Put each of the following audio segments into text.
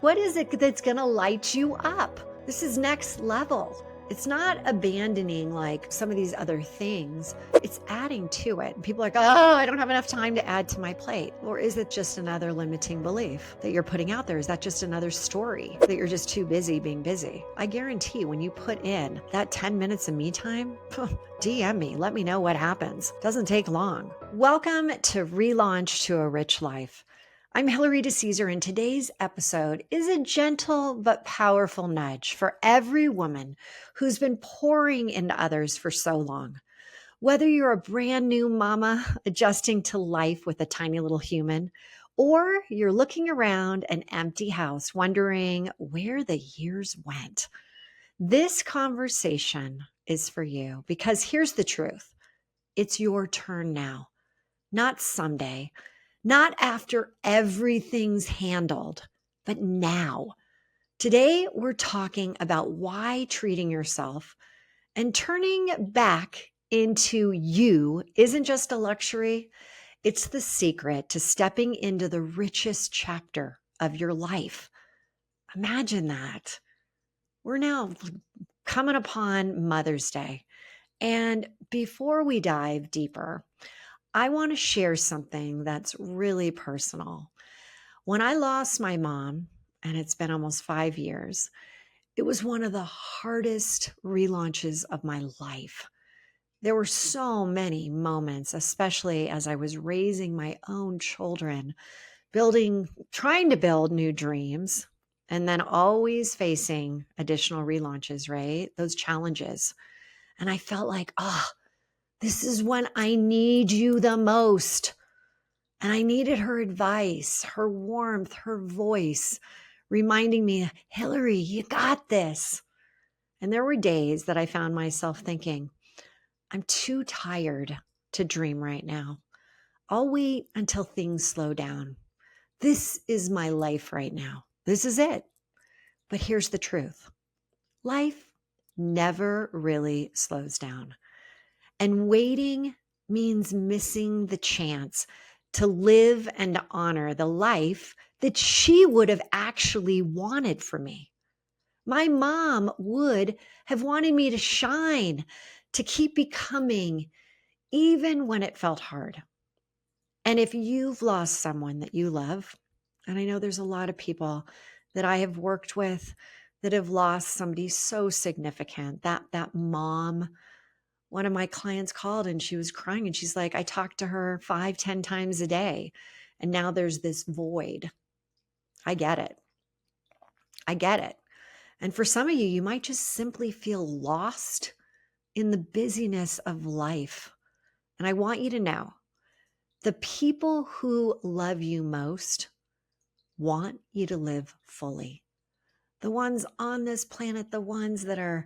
What is it that's going to light you up? This is next level. It's not abandoning like some of these other things. It's adding to it. And people are like, oh, I don't have enough time to add to my plate. Or is it just another limiting belief that you're putting out there? Is that just another story that you're just too busy being busy? I guarantee when you put in that 10 minutes of me time, DM me. Let me know what happens. Doesn't take long. Welcome to Relaunch to a Rich Life. I'm Hilary DeCesare, and today's episode is a gentle but powerful nudge for every woman who's been pouring into others for so long. Whether you're a brand new mama adjusting to life with a tiny little human, or you're looking around an empty house wondering where the years went, this conversation is for you because here's the truth. It's your turn now, not someday. Not after everything's handled, but now. Today, we're talking about why treating yourself and turning back into you isn't just a luxury. It's the secret to stepping into the richest chapter of your life. Imagine that. We're now coming upon Mother's Day. And before we dive deeper, I want to share something that's really personal. When I lost my mom, and it's been almost 5 years, it was one of the hardest relaunches of my life. There were so many moments, especially as I was raising my own children, trying to build new dreams, and then always facing additional relaunches, right? Those challenges. And I felt like, this is when I need you the most. And I needed her advice, her warmth, her voice, reminding me, Hilary, you got this. And there were days that I found myself thinking, I'm too tired to dream right now. I'll wait until things slow down. This is my life right now. This is it. But here's the truth. Life never really slows down. And waiting means missing the chance to live and honor the life that she would have actually wanted for me. My mom would have wanted me to shine, to keep becoming, even when it felt hard. And if you've lost someone that you love, and I know there's a lot of people that I have worked with that have lost somebody so significant, that mom. One of my clients called and she was crying and she's like, I talked to her 5, 10 times a day. And now there's this void. I get it. I get it. And for some of you, you might just simply feel lost in the busyness of life. And I want you to know the people who love you most want you to live fully. The ones on this planet, the ones that are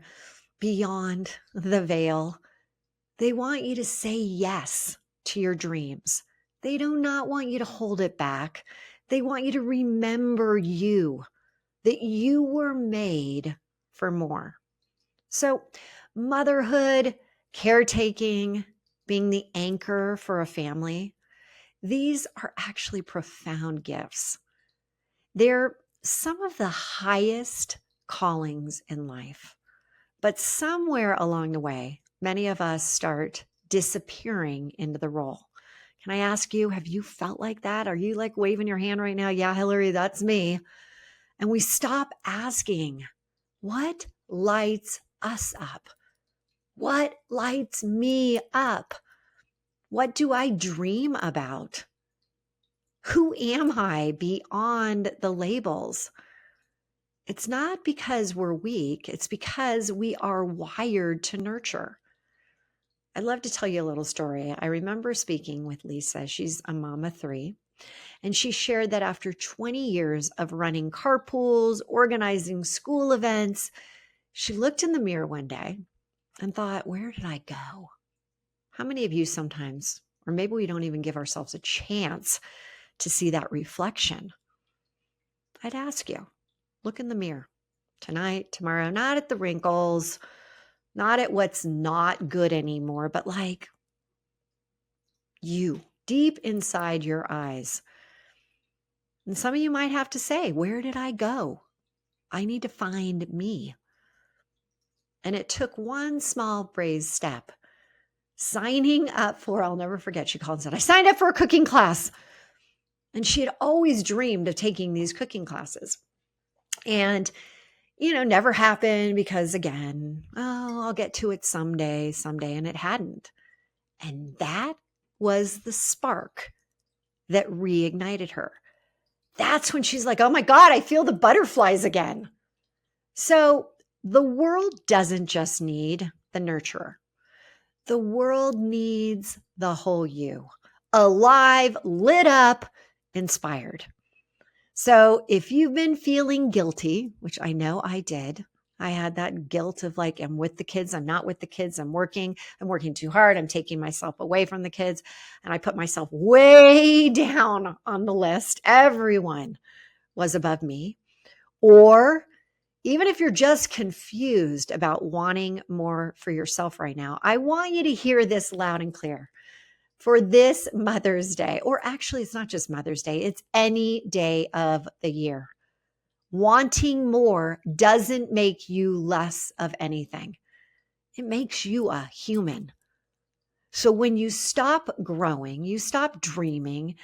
beyond the veil, they want you to say yes to your dreams. They do not want you to hold it back. They want you to remember that you were made for more. So motherhood, caretaking, being the anchor for a family, these are actually profound gifts. They're some of the highest callings in life. But somewhere along the way, many of us start disappearing into the role. Can I ask you, have you felt like that? Are you like waving your hand right now? Yeah, Hilary, that's me. And we stop asking, what lights us up? What lights me up? What do I dream about? Who am I beyond the labels? It's not because we're weak. It's because we are wired to nurture. I'd love to tell you a little story. I remember speaking with Lisa. She's a mom of 3. And she shared that after 20 years of running carpools, organizing school events, she looked in the mirror one day and thought, where did I go? How many of you sometimes, or maybe we don't even give ourselves a chance to see that reflection? I'd ask you, look in the mirror tonight, tomorrow, not at the wrinkles, not at what's not good anymore, but like you, deep inside your eyes. And some of you might have to say, where did I go? I need to find me. And it took one small brave step, signing up for, I'll never forget, she called and said, I signed up for a cooking class. And she had always dreamed of taking these cooking classes. And, never happened because, again, I'll get to it someday. And it hadn't. And that was the spark that reignited her. That's when she's like, oh my God, I feel the butterflies again. So the world doesn't just need the nurturer. The world needs the whole you, alive, lit up, inspired. So if you've been feeling guilty, which I know I did, I had that guilt of like, I'm with the kids, I'm not with the kids, I'm working too hard, I'm taking myself away from the kids, and I put myself way down on the list. Everyone was above me. Or even if you're just confused about wanting more for yourself right now, I want you to hear this loud and clear. For this Mother's Day, or actually, it's not just Mother's Day, it's any day of the year. Wanting more doesn't make you less of anything. It makes you a human. So when you stop growing, you stop dreaming,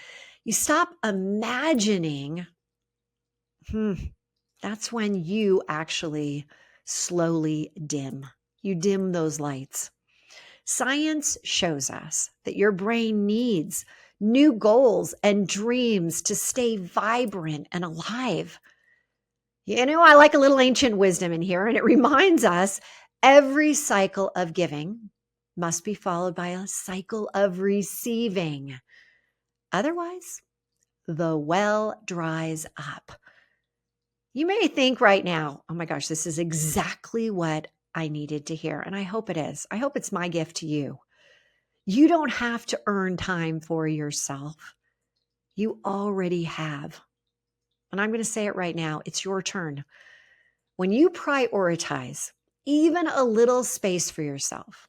you stop imagining, that's when you actually slowly dim. You dim those lights. Science shows us that your brain needs new goals and dreams to stay vibrant and alive. I like a little ancient wisdom in here, and it reminds us every cycle of giving must be followed by a cycle of receiving. Otherwise, the well dries up. You may think right now, oh my gosh, this is exactly what I needed to hear. And I hope it is. I hope it's my gift to you. You don't have to earn time for yourself. You already have. And I'm going to say it right now. It's your turn. When you prioritize even a little space for yourself,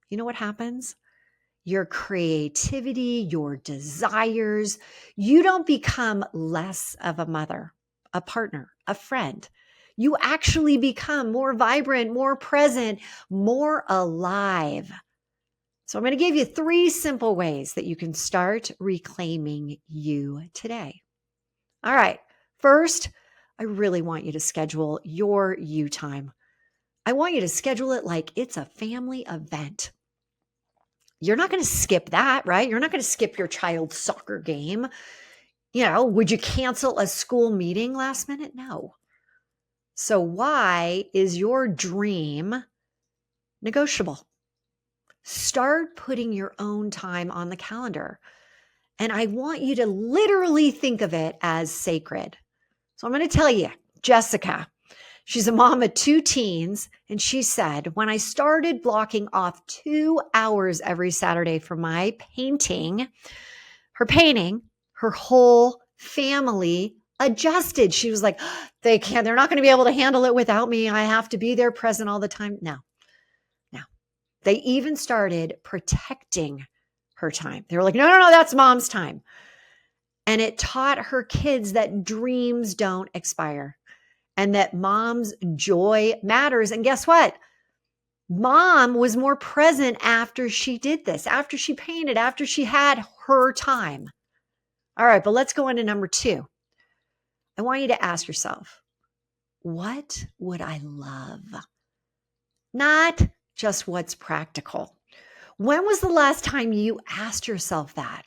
you know what happens? Your creativity, your desires, you don't become less of a mother, a partner, a friend. You actually become more vibrant, more present, more alive. So I'm going to give you 3 simple ways that you can start reclaiming you today. All right. First, I really want you to schedule your you time. I want you to schedule it like it's a family event. You're not going to skip that, right? You're not going to skip your child's soccer game. Would you cancel a school meeting last minute? No. So why is your dream negotiable? Start putting your own time on the calendar. And I want you to literally think of it as sacred. So I'm going to tell you, Jessica, she's a mom of 2 teens. And she said, when I started blocking off 2 hours every Saturday for my painting, her whole family adjusted. She was like, they're not going to be able to handle it without me. I have to be there present all the time. No. They even started protecting her time. They were like, no, that's mom's time. And it taught her kids that dreams don't expire and that mom's joy matters. And guess what? Mom was more present after she did this, after she painted, after she had her time. All right, but let's go into number 2. I want you to ask yourself, what would I love? Not just what's practical. When was the last time you asked yourself that?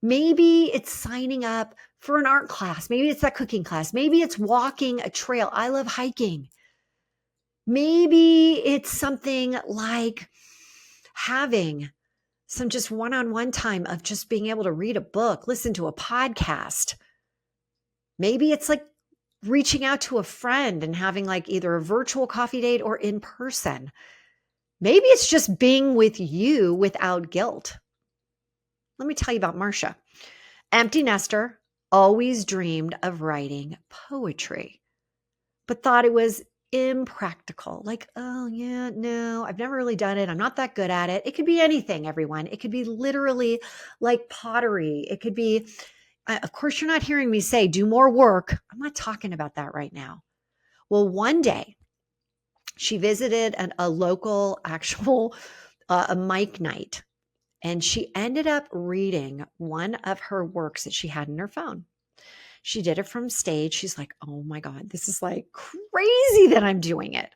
Maybe it's signing up for an art class. Maybe it's that cooking class. Maybe it's walking a trail. I love hiking. Maybe it's something like having some just one-on-one time of just being able to read a book, listen to a podcast. Maybe it's like reaching out to a friend and having like either a virtual coffee date or in person. Maybe it's just being with you without guilt. Let me tell you about Marcia. Empty nester, always dreamed of writing poetry, but thought it was impractical. Like, oh yeah, no, I've never really done it. I'm not that good at it. It could be anything, everyone. It could be literally like pottery. It could be, Of course, you're not hearing me say do more work. I'm not talking about that right now. Well, one day she visited a local actual a mic night, and she ended up reading one of her works that she had in her phone. She did it from stage. She's like, oh my God, this is like crazy that I'm doing it.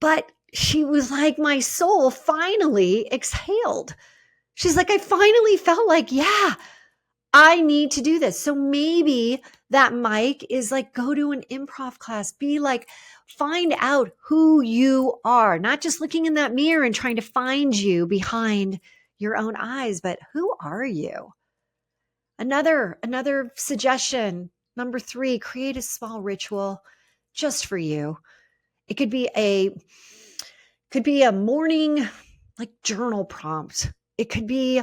But she was like, my soul finally exhaled. She's like, I finally felt like, yeah, I need to do this. So maybe that mic is like, go to an improv class, be like, find out who you are, not just looking in that mirror and trying to find you behind your own eyes, but who are you? Another suggestion, number 3, create a small ritual just for you. It could be a morning like journal prompt. It could be,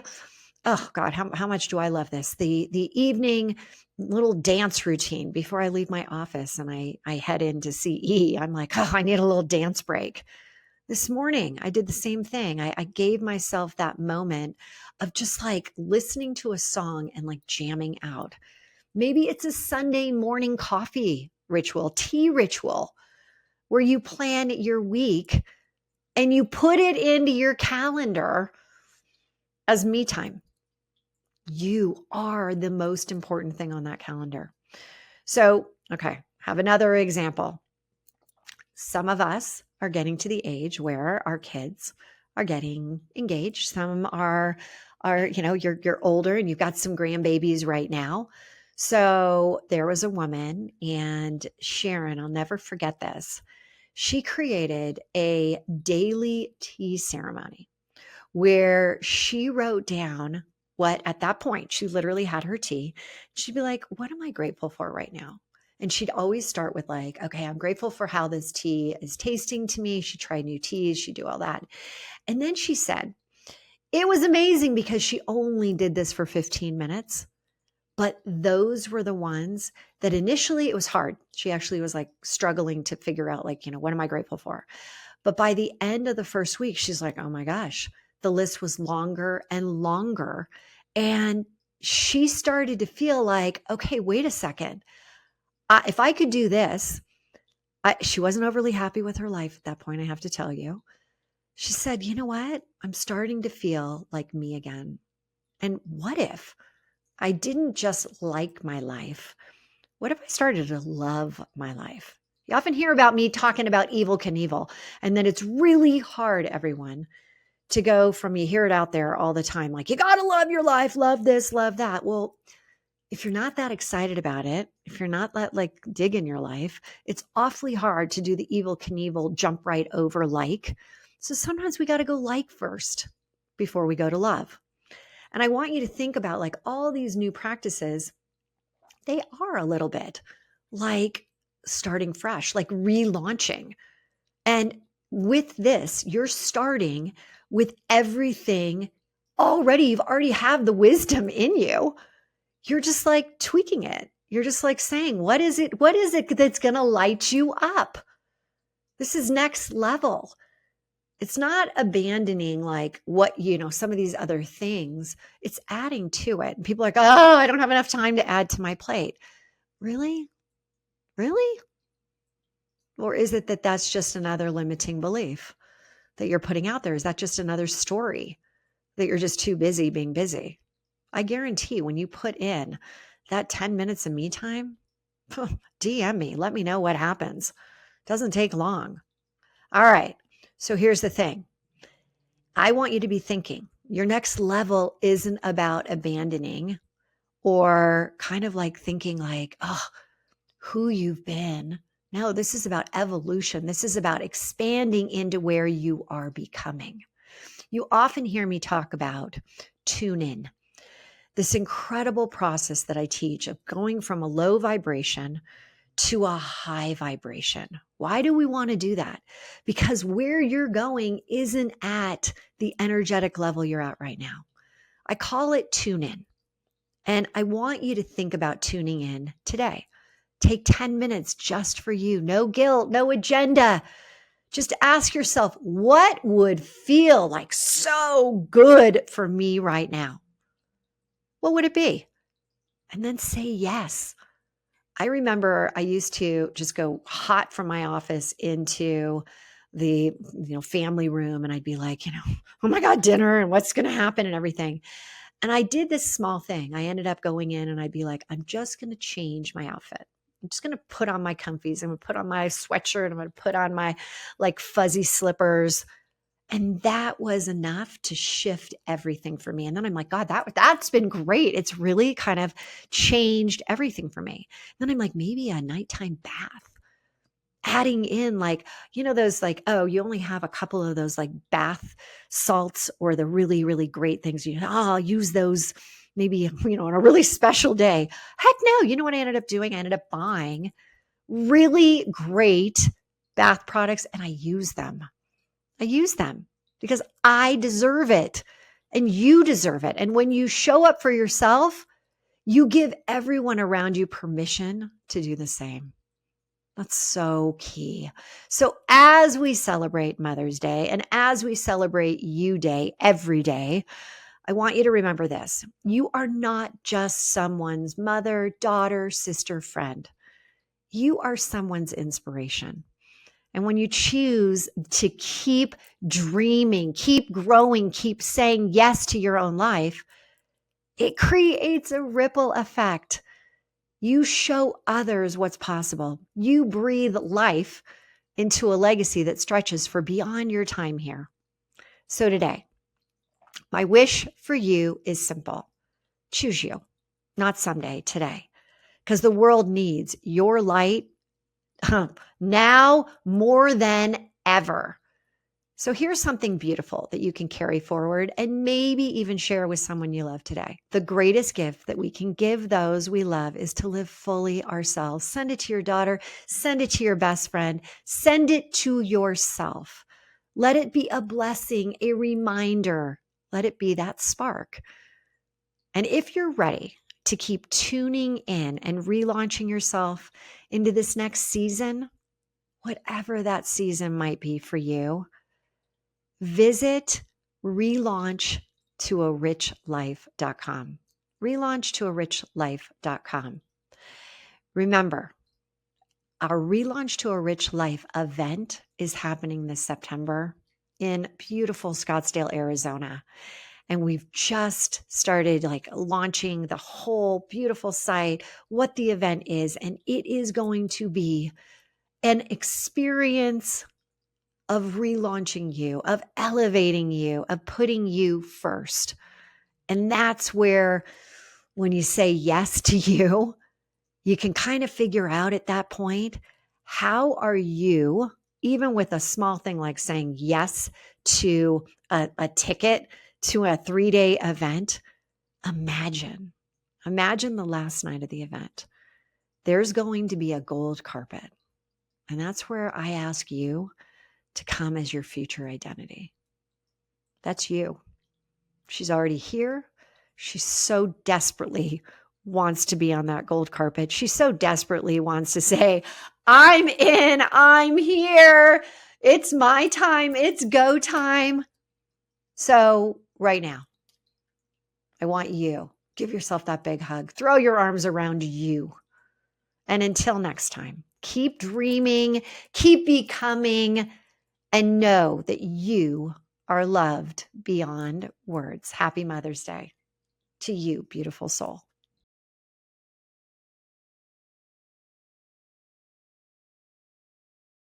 oh God, how much do I love this? The evening little dance routine before I leave my office and I head into CE. I'm like, oh, I need a little dance break. This morning, I did the same thing. I gave myself that moment of just like listening to a song and like jamming out. Maybe it's a Sunday morning coffee ritual, tea ritual, where you plan your week and you put it into your calendar as me time. You are the most important thing on that calendar. So, okay, have another example. Some of us are getting to the age where our kids are getting engaged. Some are you're older and you've got some grandbabies right now. So there was a woman, and Sharon, I'll never forget this. She created a daily tea ceremony where she wrote down what, at that point, she literally had her tea. She'd be like, what am I grateful for right now? And she'd always start with like, okay, I'm grateful for how this tea is tasting to me. She tried new teas, she'd do all that. And then she said, it was amazing because she only did this for 15 minutes. But those were the ones that initially it was hard. She actually was like struggling to figure out like, what am I grateful for? But by the end of the first week, she's like, oh my gosh, the list was longer and longer. And she started to feel like, okay, wait a second. If I could do this, she wasn't overly happy with her life at that point, I have to tell you. She said, you know what? I'm starting to feel like me again. And what if I didn't just like my life? What if I started to love my life? You often hear about me talking about Evel Knievel, and then it's really hard, everyone, to go from, you hear it out there all the time, like, you got to love your life, love this, love that. Well, if you're not that excited about it, if you're not that like digging your life, it's awfully hard to do the Evel Knievel jump right over like. So sometimes we got to go like first before we go to love. And I want you to think about like all these new practices. They are a little bit like starting fresh, like relaunching. And with this, you're starting with everything already. You've already have the wisdom in you. You're just like tweaking it. You're just like saying, what is it that's going to light you up? This is next level. It's not abandoning like what, some of these other things. It's adding to it. And people are like, oh, I don't have enough time to add to my plate. Really? Really? Or is it that that's just another limiting belief that you're putting out there? Is that just another story that you're just too busy being busy? I guarantee when you put in that 10 minutes of me time, DM me, let me know what happens. Doesn't take long. All right. So here's the thing. I want you to be thinking your next level isn't about abandoning or kind of like thinking like, oh, who you've been. No, this is about evolution. This is about expanding into where you are becoming. You often hear me talk about tune in, this incredible process that I teach of going from a low vibration to a high vibration. Why do we want to do that? Because where you're going isn't at the energetic level you're at right now. I call it tune in. And I want you to think about tuning in today. Take 10 minutes just for you. No guilt, no agenda. Just ask yourself, what would feel like so good for me right now? What would it be? and then say yes. I remember I used to just go hot from my office into the family room, and I'd be like, oh my God, dinner and what's going to happen and everything. And I did this small thing. I ended up going in and I'd be like, I'm just going to change my outfit. I'm just going to put on my comfies. I'm going to put on my sweatshirt. I'm going to put on my like fuzzy slippers. And that was enough to shift everything for me. And then I'm like, God, that's been great. It's really kind of changed everything for me. Then I'm like, maybe a nighttime bath, adding in like, those like, oh, you only have a couple of those like bath salts or the really, really great things. I'll use those maybe, on a really special day. Heck no. You know what I ended up doing? I ended up buying really great bath products and I use them. I use them because I deserve it and you deserve it. And when you show up for yourself, you give everyone around you permission to do the same. That's so key. So as we celebrate Mother's Day and as we celebrate You Day every day, I want you to remember this. You are not just someone's mother, daughter, sister, friend. You are someone's inspiration. And when you choose to keep dreaming, keep growing, keep saying yes to your own life, it creates a ripple effect. You show others what's possible. You breathe life into a legacy that stretches for beyond your time here. So today, my wish for you is simple. Choose you, not someday, today. Because the world needs your light now more than ever. So here's something beautiful that you can carry forward and maybe even share with someone you love today. The greatest gift that we can give those we love is to live fully ourselves. Send it to your daughter, send it to your best friend, send it to yourself. Let it be a blessing, a reminder. Let it be that spark. And if you're ready to keep tuning in and relaunching yourself into this next season, whatever that season might be for you, visit relaunchtoarichlife.com. Relaunchtoarichlife.com. Remember, our Relaunch to a Rich Life event is happening this September in beautiful Scottsdale, Arizona. And we've just started like launching the whole beautiful site, what the event is, and it is going to be an experience of relaunching you, of elevating you, of putting you first. And that's where when you say yes to you, you can kind of figure out at that point, how are you, even with a small thing like saying yes to a ticket to a 3-day event, imagine the last night of the event. There's going to be a gold carpet. And that's where I ask you to come as your future identity. That's you. She's already here. She so desperately wants to be on that gold carpet. She so desperately wants to say, I'm in, I'm here. It's my time. It's go time. So right now, I want you, give yourself that big hug. Throw your arms around you. And until next time, keep dreaming, keep becoming, and know that you are loved beyond words. Happy Mother's Day to you, beautiful soul.